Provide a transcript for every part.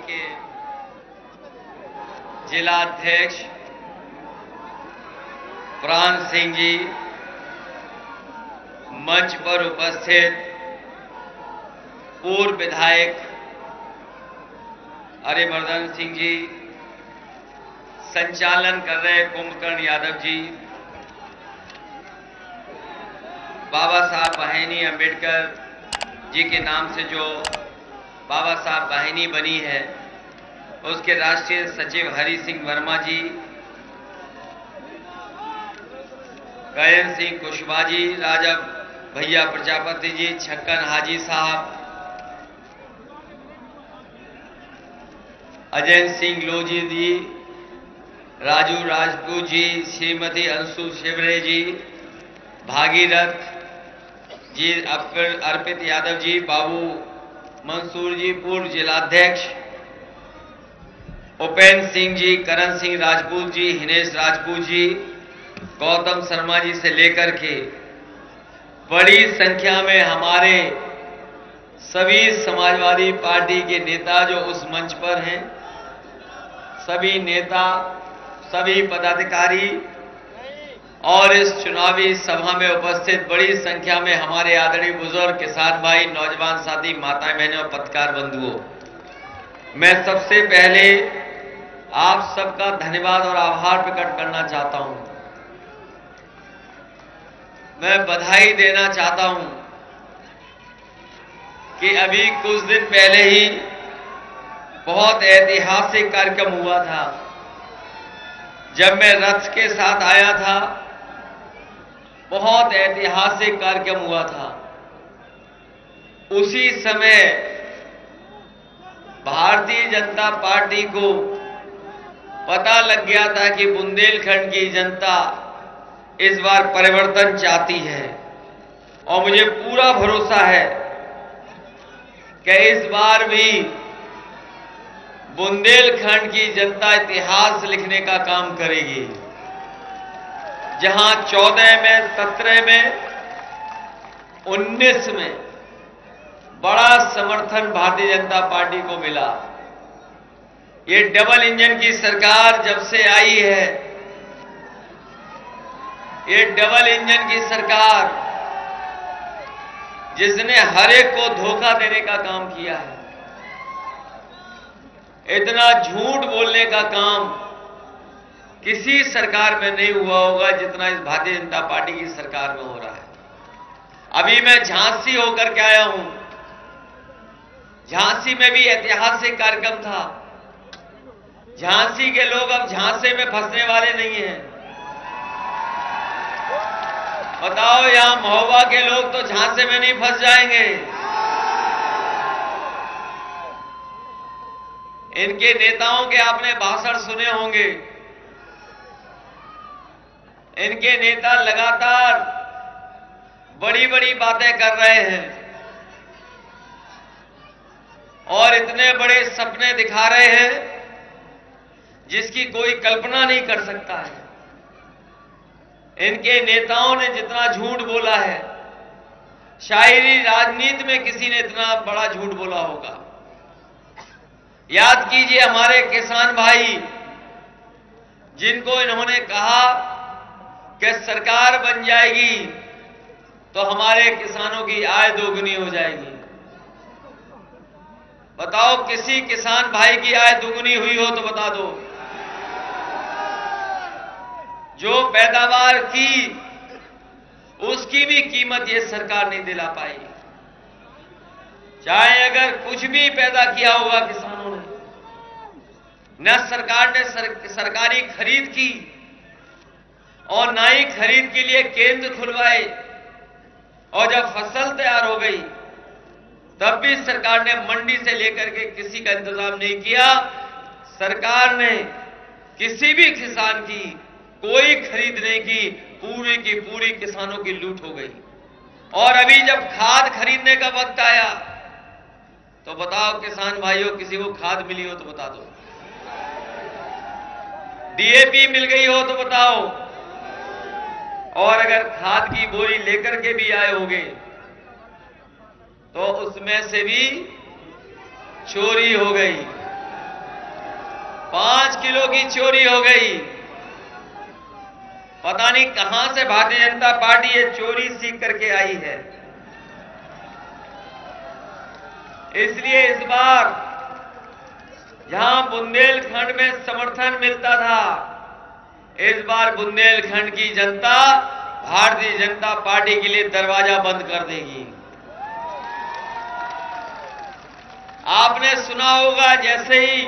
के जिलाध्यक्ष प्राण सिंह जी, मंच पर उपस्थित पूर्व विधायक अरिमर्दन सिंह जी, संचालन कर रहे कुंभकर्ण यादव जी, बाबा साहब वाहिनी अंबेडकर जी के नाम से जो बाबा साहब वाहिनी बनी है, उसके राष्ट्रीय सचिव हरि सिंह वर्मा जी, गयन सिंह कुशवाहा जी, राजा भैया प्रजापति जी, छक्कन हाजी साहब, अजय सिंह लोजी जी, राजू राजपूत जी, श्रीमती अंशु शिवरे जी, भागीरथ जी, अर्पित यादव जी, बाबू मंसूर जी, पूर्व जिलाध्यक्ष उपेंद्र सिंह जी, करण सिंह राजपूत जी, हिनेश राजपूत जी, गौतम शर्मा जी से लेकर के बड़ी संख्या में हमारे सभी समाजवादी पार्टी के नेता जो उस मंच पर हैं, सभी नेता, सभी पदाधिकारी और इस चुनावी सभा में उपस्थित बड़ी संख्या में हमारे आदरणीय बुजुर्ग, किसान भाई, नौजवान साथी, माताएं बहनें और पत्रकार बंधुओं, मैं सबसे पहले आप सबका धन्यवाद और आभार प्रकट करना चाहता हूं। मैं बधाई देना चाहता हूं कि अभी कुछ दिन पहले ही बहुत ऐतिहासिक कार्यक्रम हुआ था। जब मैं रथ के साथ आया था, बहुत ऐतिहासिक कार्यक्रम हुआ था। उसी समय भारतीय जनता पार्टी को पता लग गया था कि बुंदेलखंड की जनता इस बार परिवर्तन चाहती है, और मुझे पूरा भरोसा है कि इस बार भी बुंदेलखंड की जनता इतिहास लिखने का काम करेगी। जहां 14 में, 17 में, 19 में बड़ा समर्थन भारतीय जनता पार्टी को मिला। ये डबल इंजन की सरकार जब से आई है, ये डबल इंजन की सरकार जिसने हर एक को धोखा देने का काम किया है, इतना झूठ बोलने का काम किसी सरकार में नहीं हुआ होगा जितना इस भारतीय जनता पार्टी की सरकार में हो रहा है। अभी मैं झांसी होकर के आया हूं। झांसी में भी ऐतिहासिक कार्यक्रम था। झांसी के लोग अब झांसे में फंसने वाले नहीं हैं। बताओ, यहां महोबा के लोग तो झांसे में नहीं फंस जाएंगे। इनके नेताओं के आपने भाषण सुने होंगे। इनके नेता लगातार बड़ी बड़ी बातें कर रहे हैं और इतने बड़े सपने दिखा रहे हैं जिसकी कोई कल्पना नहीं कर सकता है। इनके नेताओं ने जितना झूठ बोला है, शायरी राजनीति में किसी ने इतना बड़ा झूठ बोला होगा। याद कीजिए हमारे किसान भाई, जिनको इन्होंने कहा कि सरकार बन जाएगी तो हमारे किसानों की आय दोगुनी हो जाएगी। बताओ, किसी किसान भाई की आय दोगुनी हुई हो तो बता दो। जो पैदावार की, उसकी भी कीमत ये सरकार नहीं दिला पाई। चाहे अगर कुछ भी पैदा किया होगा किसानों ने, न सरकार ने सरकारी खरीद की और ना ही खरीद के लिए केंद्र खुलवाए, और जब फसल तैयार हो गई तब भी सरकार ने मंडी से लेकर के किसी का इंतजाम नहीं किया। सरकार ने किसी भी किसान की कोई खरीद नहीं की, पूरी की पूरी किसानों की लूट हो गई। और अभी जब खाद खरीदने का वक्त आया तो बताओ किसान भाइयों, किसी को खाद मिली हो तो बता दो, डीएपी मिल गई हो तो बताओ, और अगर खाद की बोरी लेकर के भी आए होंगे तो उसमें से भी चोरी हो गई। 5 किलो की चोरी हो गई। पता नहीं कहां से भारतीय जनता पार्टी ये चोरी सीख करके आई है। इसलिए इस बार जहां बुंदेलखंड में समर्थन मिलता था, इस बार बुंदेलखंड की जनता भारतीय जनता पार्टी के लिए दरवाजा बंद कर देगी। आपने सुना होगा, जैसे ही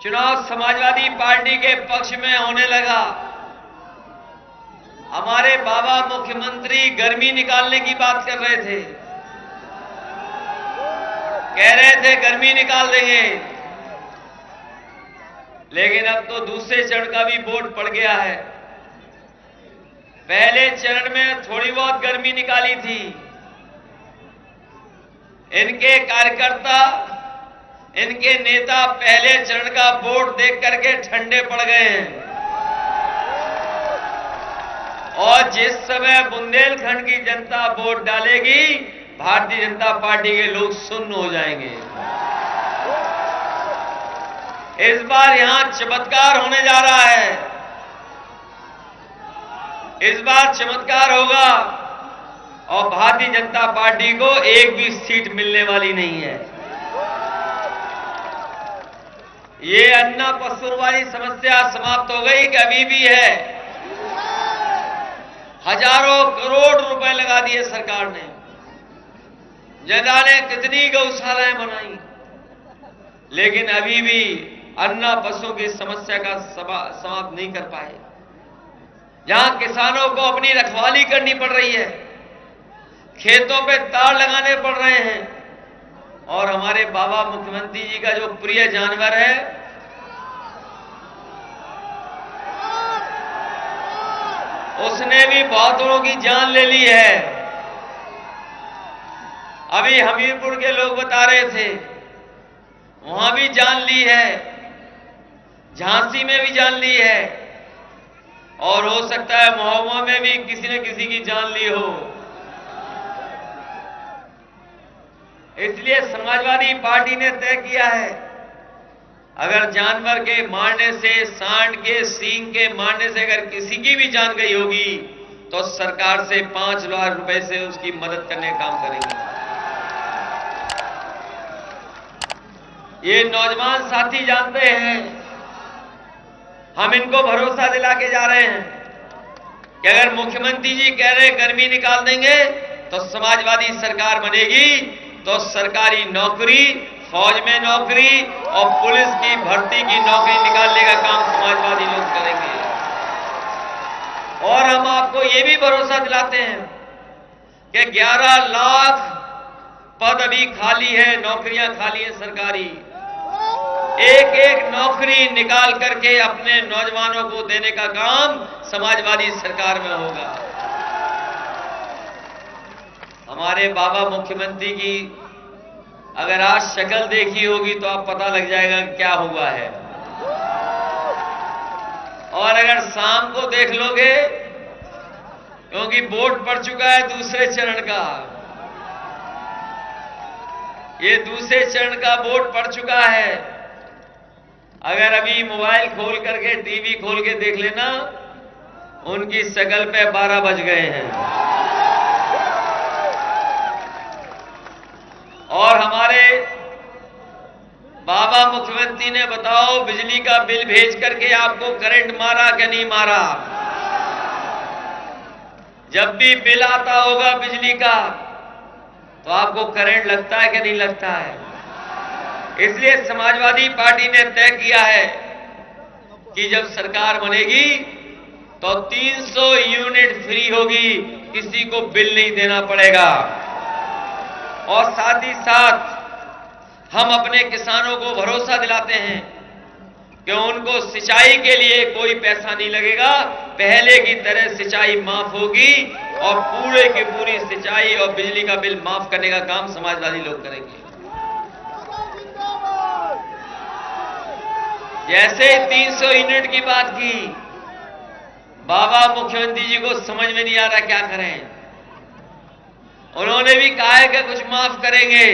चुनाव समाजवादी पार्टी के पक्ष में होने लगा, हमारे बाबा मुख्यमंत्री गर्मी निकालने की बात कर रहे थे, कह रहे थे गर्मी निकाल देंगे। लेकिन अब तो दूसरे चरण का भी वोट पड़ गया है। पहले चरण में थोड़ी बहुत गर्मी निकाली थी, इनके कार्यकर्ता, इनके नेता पहले चरण का वोट देख करके ठंडे पड़ गए हैं। और जिस समय बुंदेलखंड की जनता वोट डालेगी, भारतीय जनता पार्टी के लोग सुन्न हो जाएंगे। इस बार यहां चमत्कार होने जा रहा है। इस बार चमत्कार होगा और भारतीय जनता पार्टी को एक भी सीट मिलने वाली नहीं है। ये अन्ना पशुर वाली समस्या समाप्त हो गई कि अभी भी है? हजारों करोड़ रुपए लगा दिए सरकार ने, जनता ने कितनी गौशालाएं बनाई, लेकिन अभी भी अन्ना पशुओं की समस्या का समाप्त नहीं कर पाए। जहां किसानों को अपनी रखवाली करनी पड़ रही है, खेतों पे तार लगाने पड़ रहे हैं, और हमारे बाबा मुख्यमंत्री जी का जो प्रिय जानवर है, उसने भी बहुतों की जान ले ली है। अभी हमीरपुर के लोग बता रहे थे, वहां भी जान ली है, झांसी में भी जान ली है, और हो सकता है महोबा में भी किसी न किसी की जान ली हो। इसलिए समाजवादी पार्टी ने तय किया है, अगर जानवर के मारने से, सांड के सींग के मारने से अगर किसी की भी जान गई होगी, तो सरकार से 5 लाख रुपए से उसकी मदद करने का काम करेंगे। ये नौजवान साथी जानते हैं, हम इनको भरोसा दिला के जा रहे हैं कि अगर मुख्यमंत्री जी कह रहे गर्मी निकाल देंगे तो समाजवादी सरकार बनेगी, तो सरकारी नौकरी, फौज में नौकरी और पुलिस की भर्ती की नौकरी निकालने का काम समाजवादी लोग करेंगे। और हम आपको ये भी भरोसा दिलाते हैं कि 11 लाख पद अभी खाली है, नौकरियां खाली है सरकारी। एक एक नौकरी निकाल करके अपने नौजवानों को देने का काम समाजवादी सरकार में होगा। हमारे बाबा मुख्यमंत्री की अगर आज शक्ल देखी होगी तो आप पता लग जाएगा क्या हुआ है, और अगर शाम को देख लोगे, क्योंकि वोट पड़ चुका है दूसरे चरण का, ये दूसरे चरण का वोट पड़ चुका है। अगर अभी मोबाइल खोल करके, टीवी खोल के देख लेना, उनकी शक्ल पे 12 बज गए हैं। और हमारे बाबा मुख्यमंत्री ने बताओ, बिजली का बिल भेज करके आपको करंट मारा कि नहीं मारा? जब भी बिल आता होगा बिजली का, तो आपको करंट लगता है कि नहीं लगता है? इसलिए समाजवादी पार्टी ने तय किया है कि जब सरकार बनेगी तो 300 यूनिट फ्री होगी, किसी को बिल नहीं देना पड़ेगा। और साथ ही साथ हम अपने किसानों को भरोसा दिलाते हैं कि उनको सिंचाई के लिए कोई पैसा नहीं लगेगा, पहले की तरह सिंचाई माफ होगी, और पूरे की पूरी सिंचाई और बिजली का बिल माफ करने का काम समाजवादी लोग करेंगे। जैसे 300 यूनिट की बात की, बाबा मुख्यमंत्री जी को समझ में नहीं आ रहा क्या करें। उन्होंने भी कहा है कि कुछ माफ करेंगे,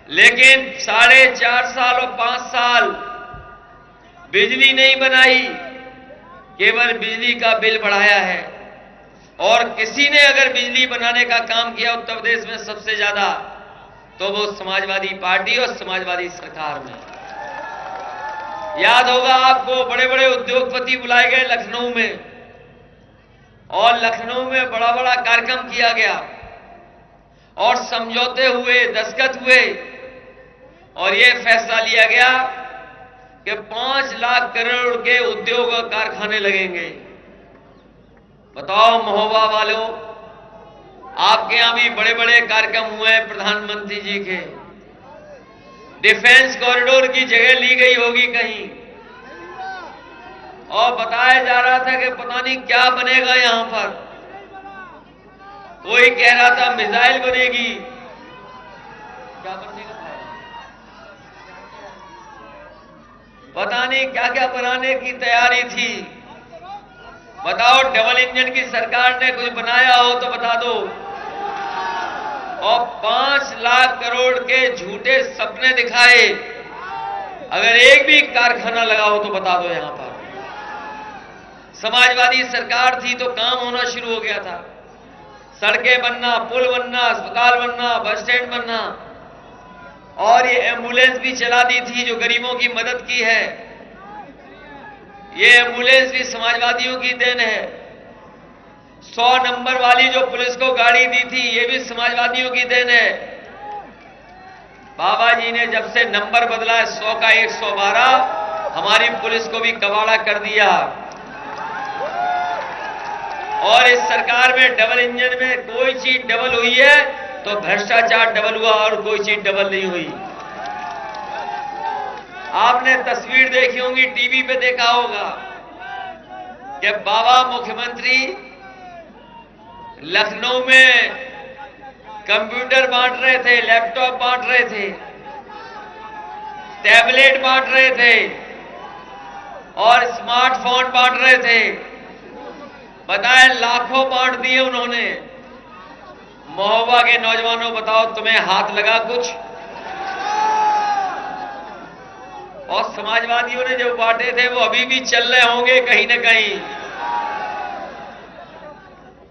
लेकिन 4.5 साल और 5 साल बिजली नहीं बनाई, केवल बिजली का बिल बढ़ाया है। और किसी ने अगर बिजली बनाने का काम किया उत्तर प्रदेश में सबसे ज्यादा, तो वो समाजवादी पार्टी और समाजवादी सरकार में। याद होगा आपको, बड़े बड़े उद्योगपति बुलाए गए लखनऊ में, और लखनऊ में बड़ा बड़ा कार्यक्रम किया गया और समझौते हुए, दस्तखत हुए, और यह फैसला लिया गया कि 5 लाख करोड़ के उद्योग और कारखाने लगेंगे। बताओ महोबा वालों, आपके यहां भी बड़े बड़े कार्यक्रम हुए हैं प्रधानमंत्री जी के, डिफेंस कॉरिडोर की जगह ली गई होगी कहीं, और बताया जा रहा था कि पता नहीं क्या बनेगा यहां पर। कोई कह रहा था मिसाइल बनेगी, क्या बनेगा पता नहीं, क्या क्या बनाने की तैयारी थी। बताओ, डबल इंजन की सरकार ने कुछ बनाया हो तो बता दो। और 5 लाख करोड़ के झूठे सपने दिखाए, अगर एक भी कारखाना लगा हो तो बता दो। यहां पर समाजवादी सरकार थी तो काम होना शुरू हो गया था, सड़कें बनना, पुल बनना, अस्पताल बनना, बस स्टैंड बनना, और ये एम्बुलेंस भी चला दी थी जो गरीबों की मदद की है। ये एम्बुलेंस भी समाजवादियों की देन है। 100 नंबर वाली जो पुलिस को गाड़ी दी थी, ये भी समाजवादियों की देन है। बाबा जी ने जब से नंबर बदला है 100 का 112, हमारी पुलिस को भी कबाड़ा कर दिया। और इस सरकार में डबल इंजन में कोई चीज डबल हुई है तो भ्रष्टाचार डबल हुआ, और कोई चीज डबल नहीं हुई। आपने तस्वीर देखी होगी, टीवी पे देखा होगा कि बाबा मुख्यमंत्री लखनऊ में कंप्यूटर बांट रहे थे, लैपटॉप बांट रहे थे, टैबलेट बांट रहे थे, और स्मार्टफोन बांट रहे थे। बताए लाखों बांट दिए उन्होंने। महोबा के नौजवानों, बताओ तुम्हें हाथ लगा कुछ? और समाजवादियों ने जो बांटे थे वो अभी भी चल रहे होंगे कहीं ना कहीं।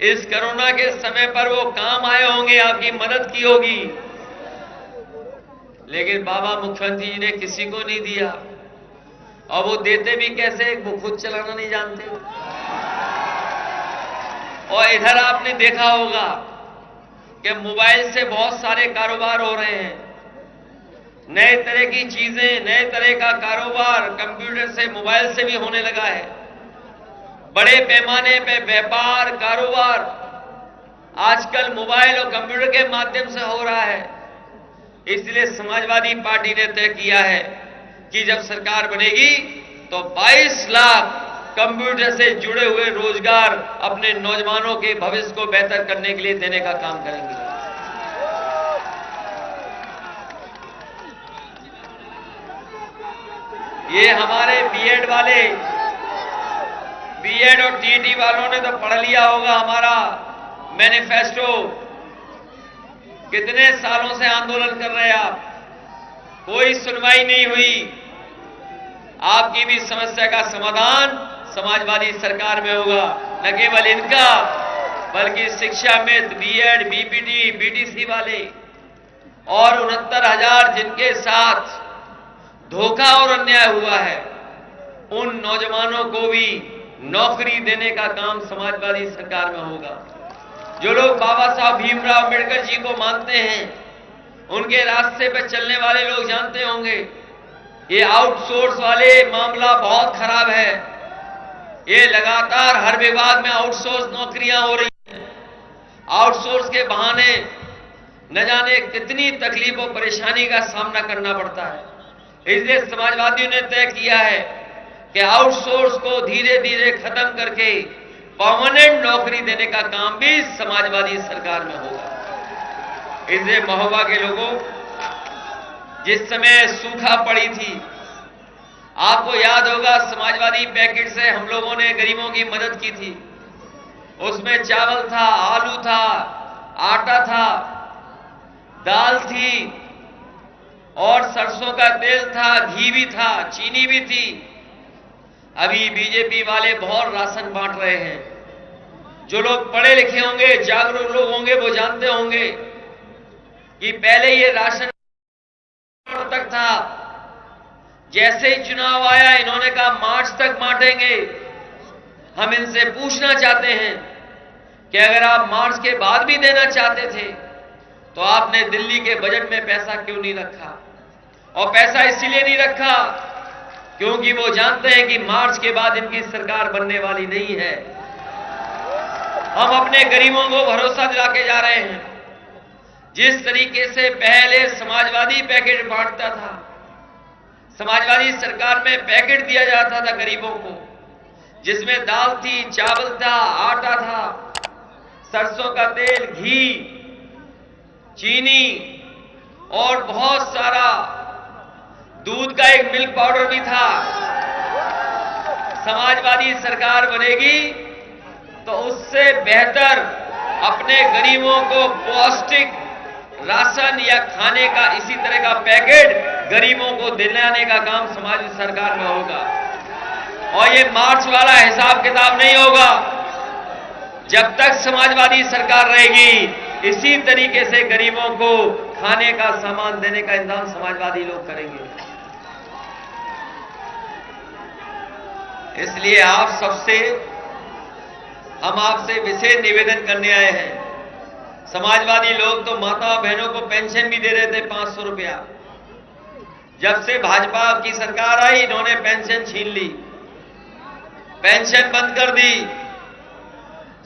इस कोरोना के समय पर वो काम आए होंगे, आपकी मदद की होगी, लेकिन बाबा मुख्यमंत्री जी ने किसी को नहीं दिया। और वो देते भी कैसे, वो खुद चलाना नहीं जानते। और इधर आपने देखा होगा कि मोबाइल से बहुत सारे कारोबार हो रहे हैं, नए तरह की चीजें, नए तरह का कारोबार कंप्यूटर से, मोबाइल से भी होने लगा है। बड़े पैमाने पे व्यापार, कारोबार आजकल मोबाइल और कंप्यूटर के माध्यम से हो रहा है। इसलिए समाजवादी पार्टी ने तय किया है कि जब सरकार बनेगी तो 22 लाख कंप्यूटर से जुड़े हुए रोजगार अपने नौजवानों के भविष्य को बेहतर करने के लिए देने का काम करेंगे। ये हमारे बीएड वाले, बीएड और टीईटी वालों ने तो पढ़ लिया होगा हमारा मैनिफेस्टो। कितने सालों से आंदोलन कर रहे हैं आप, कोई सुनवाई नहीं हुई। आपकी भी समस्या का समाधान समाजवादी सरकार में होगा। न केवल इनका, बल्कि शिक्षा में बीएड, बीपीटी, बीटीसी वाले और 69,000 जिनके साथ धोखा और अन्याय हुआ है, उन नौजवानों को भी नौकरी देने का काम समाजवादी सरकार में होगा। जो लोग बाबा साहब भीमराव अंबेडकर जी को मानते हैं, उनके रास्ते पर चलने वाले लोग जानते होंगे, ये आउटसोर्स वाले मामला बहुत खराब है। ये लगातार हर विभाग में आउटसोर्स नौकरियां हो रही हैं। आउटसोर्स के बहाने न जाने कितनी तकलीफ और परेशानी का सामना करना पड़ता है। इसलिए समाजवादियों ने तय किया है कि आउटसोर्स को धीरे धीरे खत्म करके परमानेंट नौकरी देने का काम भी समाजवादी सरकार में होगा। इसलिए महोबा के लोगों, जिस समय सूखा पड़ी थी, आपको याद होगा समाजवादी पैकेट से हम लोगों ने गरीबों की मदद की थी। उसमें चावल था, आलू था, आटा था, दाल थी, और सरसों का तेल था, घी भी था, चीनी भी थी। अभी बीजेपी वाले बहुत राशन बांट रहे हैं। जो लोग पढ़े लिखे होंगे, जागरूक लोग होंगे, वो जानते होंगे कि पहले ये राशन तक था। जैसे ही चुनाव आया, इन्होंने कहा मार्च तक बांटेंगे। हम इनसे पूछना चाहते हैं कि अगर आप मार्च के बाद भी देना चाहते थे तो आपने दिल्ली के बजट में पैसा क्यों नहीं रखा? और पैसा इसीलिए नहीं रखा क्योंकि वो जानते हैं कि मार्च के बाद इनकी सरकार बनने वाली नहीं है। हम अपने गरीबों को भरोसा दिला के जा रहे हैं। जिस तरीके से पहले समाजवादी पैकेट बांटता था, समाजवादी सरकार में पैकेट दिया जाता था गरीबों को, जिसमें दाल थी, चावल था, आटा था, सरसों का तेल, घी, चीनी और बहुत सारा दूध का एक मिल्क पाउडर भी था। समाजवादी सरकार बनेगी तो उससे बेहतर अपने गरीबों को पौष्टिक राशन या खाने का इसी तरह का पैकेट गरीबों को दिलाने का काम समाजवादी सरकार में होगा। और ये मार्च वाला हिसाब किताब नहीं होगा। जब तक समाजवादी सरकार रहेगी, इसी तरीके से गरीबों को खाने का सामान देने का इंतजाम समाजवादी लोग करेंगे। इसलिए हम आपसे विशेष निवेदन करने आए हैं। समाजवादी लोग तो माता बहनों को पेंशन भी दे रहे थे, 500 रुपया। जब से भाजपा की सरकार आई, इन्होंने पेंशन छीन ली, पेंशन बंद कर दी।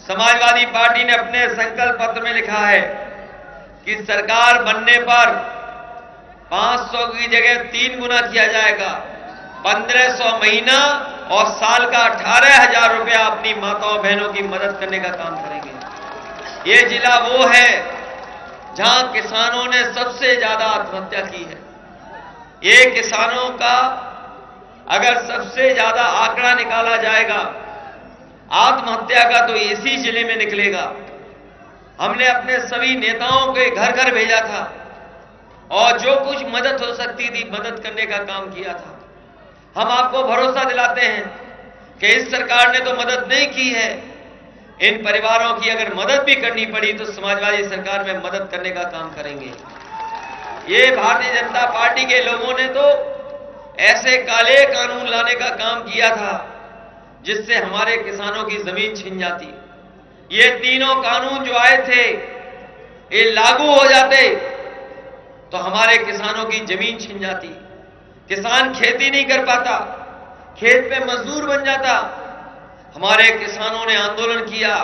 समाजवादी पार्टी ने अपने संकल्प पत्र में लिखा है कि सरकार बनने पर 500 की जगह 3 गुना किया जाएगा, 1500 महीना और साल का 18,000 रुपया अपनी माताओं बहनों की मदद करने का काम करेंगे। ये जिला वो है जहां किसानों ने सबसे ज्यादा आत्महत्या की है। ये किसानों का अगर सबसे ज्यादा आंकड़ा निकाला जाएगा आत्महत्या का, तो इसी जिले में निकलेगा। हमने अपने सभी नेताओं के घर घर भेजा था और जो कुछ मदद हो सकती थी मदद करने का काम किया था। हम आपको भरोसा दिलाते हैं कि इस सरकार ने तो मदद नहीं की है। इन परिवारों की अगर मदद भी करनी पड़ी तो समाजवादी सरकार में मदद करने का काम करेंगे। ये भारतीय जनता पार्टी के लोगों ने तो ऐसे काले कानून लाने का काम किया था जिससे हमारे किसानों की जमीन छिन जाती। ये तीनों कानून जो आए थे, ये लागू हो जाते तो हमारे किसानों की जमीन छिन जाती। किसान खेती नहीं कर पाता, खेत पे मजदूर बन जाता। हमारे किसानों ने आंदोलन किया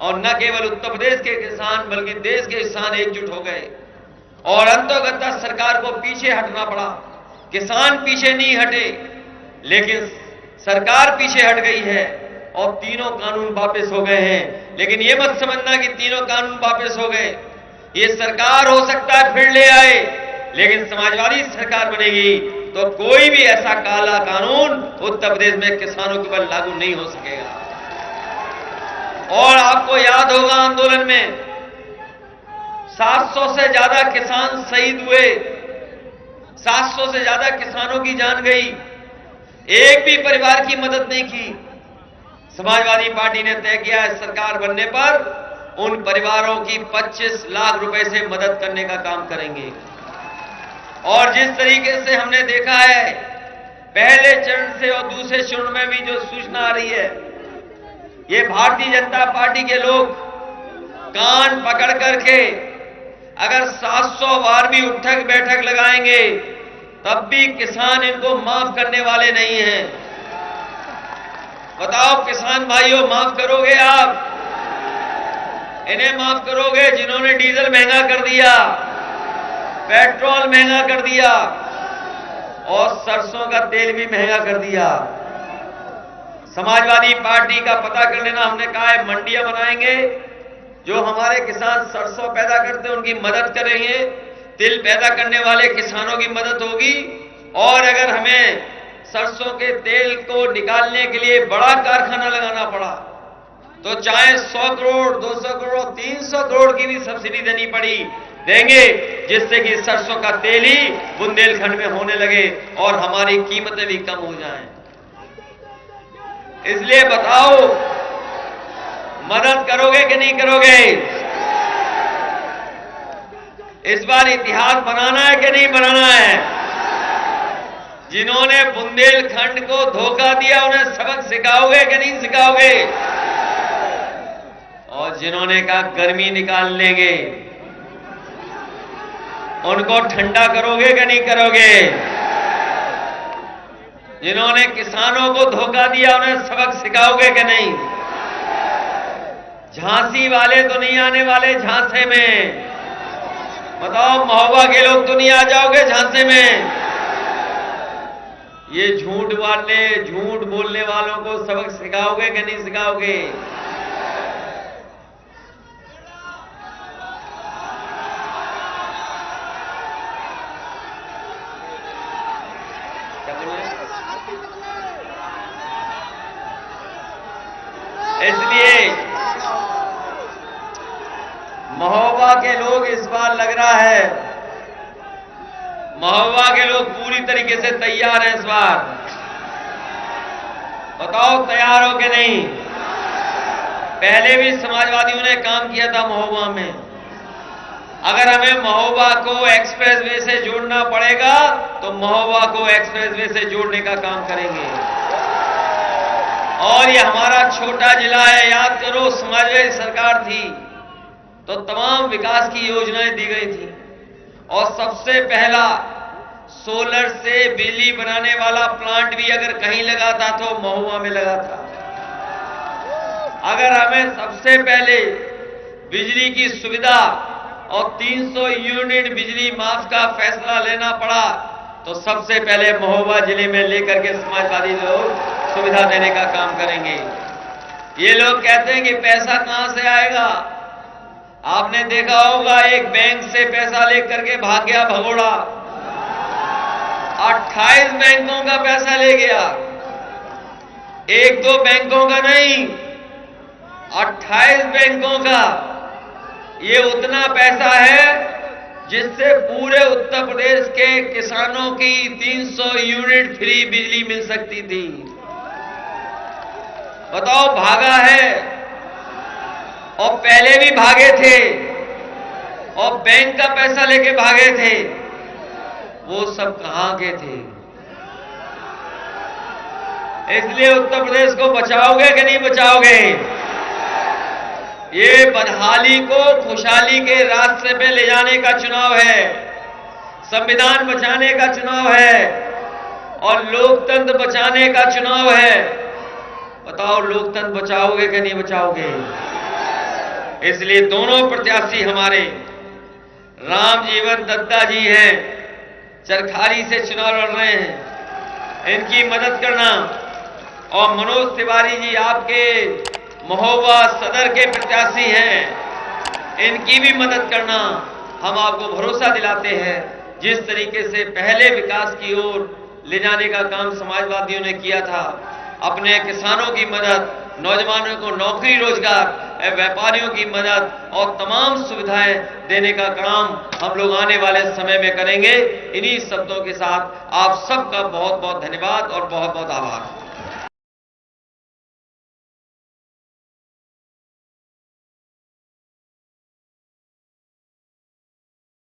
और न केवल उत्तर प्रदेश के किसान बल्कि देश के किसान एकजुट हो गए और अंततः सरकार को पीछे हटना पड़ा। किसान पीछे नहीं हटे, लेकिन सरकार पीछे हट गई है और तीनों कानून वापस हो गए हैं। लेकिन यह मत समझना कि तीनों कानून वापस हो गए। ये सरकार हो सकता है फिर ले आए, लेकिन समाजवादी सरकार बनेगी तो कोई भी ऐसा काला कानून उत्तर प्रदेश में किसानों के ऊपर लागू नहीं हो सकेगा। और आपको याद होगा आंदोलन में 700 से ज्यादा किसान शहीद हुए, 700 से ज्यादा किसानों की जान गई, एक भी परिवार की मदद नहीं की। समाजवादी पार्टी ने तय किया है सरकार बनने पर उन परिवारों की 25 लाख रुपए से मदद करने का काम करेंगे। और जिस तरीके से हमने देखा है पहले चरण से और दूसरे चरण में भी जो सूचना आ रही है, ये भारतीय जनता पार्टी के लोग कान पकड़ करके अगर 700 बार भी उठक बैठक लगाएंगे तब भी किसान इनको माफ करने वाले नहीं हैं। बताओ किसान भाइयों, माफ करोगे आप? इन्हें माफ करोगे जिन्होंने डीजल महंगा कर दिया, पेट्रोल महंगा कर दिया और सरसों का तेल भी महंगा कर दिया। समाजवादी पार्टी का पता कर लेना, हमने कहा है मंडियां बनाएंगे, जो हमारे किसान सरसों पैदा करते हैं उनकी मदद करेंगे, तिल पैदा करने वाले किसानों की मदद होगी। और अगर हमें सरसों के तेल को निकालने के लिए बड़ा कारखाना लगाना पड़ा तो चाहे 100 करोड़, 200 करोड़, 300 करोड़ की भी सब्सिडी देनी पड़ी, देंगे। जिससे कि सरसों का तेल ही बुंदेलखंड में होने लगे और हमारी कीमतें भी कम हो जाएं। इसलिए बताओ, मदद करोगे कि नहीं करोगे? इस बार इतिहास बनाना है कि नहीं बनाना है? जिन्होंने बुंदेलखंड को धोखा दिया उन्हें सबक सिखाओगे कि नहीं सिखाओगे? और जिन्होंने कहा गर्मी निकाल लेंगे, उनको ठंडा करोगे कि नहीं करोगे? जिन्होंने किसानों को धोखा दिया उन्हें सबक सिखाओगे कि नहीं? झांसी वाले तो नहीं आने वाले झांसे में। बताओ, महोबा के लोग तो नहीं आ जाओगे झांसे में? ये झूठ बोलने वालों को सबक सिखाओगे कि नहीं सिखाओगे? इसलिए महोबा के लोग इस बार लग रहा है, महोबा के लोग पूरी तरीके से तैयार हैं इस बार। बताओ, तैयार हो कि नहीं? पहले भी समाजवादियों ने काम किया था महोबा में। अगर हमें महोबा को एक्सप्रेसवे से जोड़ना पड़ेगा तो महोबा को एक्सप्रेसवे से जोड़ने का काम करेंगे। और ये हमारा छोटा जिला है, याद करो, समाजवादी सरकार थी तो तमाम विकास की योजनाएं दी गई थी और सबसे पहला सोलर से बिजली बनाने वाला प्लांट भी अगर कहीं लगा था तो महुआ में लगा था। अगर हमें सबसे पहले बिजली की सुविधा और 300 यूनिट बिजली माफ का फैसला लेना पड़ा तो सबसे पहले महोबा जिले में लेकर के समाजवादी लोग सुविधा देने का काम करेंगे। ये लोग कहते हैं कि पैसा कहां से आएगा। आपने देखा होगा, एक बैंक से पैसा लेकर के भाग गया भगोड़ा, 28 बैंकों का पैसा ले गया। एक दो बैंकों का नहीं, 28 बैंकों का। ये उतना पैसा है जिससे पूरे उत्तर प्रदेश के किसानों की 300 यूनिट फ्री बिजली मिल सकती थी। बताओ, भागा है और पहले भी भागे थे और बैंक का पैसा लेके भागे थे। वो सब कहां के थे? इसलिए उत्तर प्रदेश को बचाओगे कि नहीं बचाओगे? ये बदहाली को खुशहाली के रास्ते पे ले जाने का चुनाव है, संविधान बचाने का चुनाव है और लोकतंत्र बचाने का चुनाव है। बताओ, लोकतंत्र बचाओगे कि नहीं बचाओगे? इसलिए दोनों प्रत्याशी हमारे रामजीवन दत्ता जी हैं, चरखारी से चुनाव लड़ रहे हैं, इनकी मदद करना, और मनोज तिवारी जी आपके महोबा सदर के प्रत्याशी हैं, इनकी भी मदद करना। हम आपको भरोसा दिलाते हैं, जिस तरीके से पहले विकास की ओर ले जाने का काम समाजवादियों ने किया था, अपने किसानों की मदद, नौजवानों को नौकरी रोजगार, व्यापारियों की मदद और तमाम सुविधाएं देने का काम हम लोग आने वाले समय में करेंगे। इन्हीं शब्दों के साथ आप सबका बहुत बहुत धन्यवाद और बहुत बहुत आभार।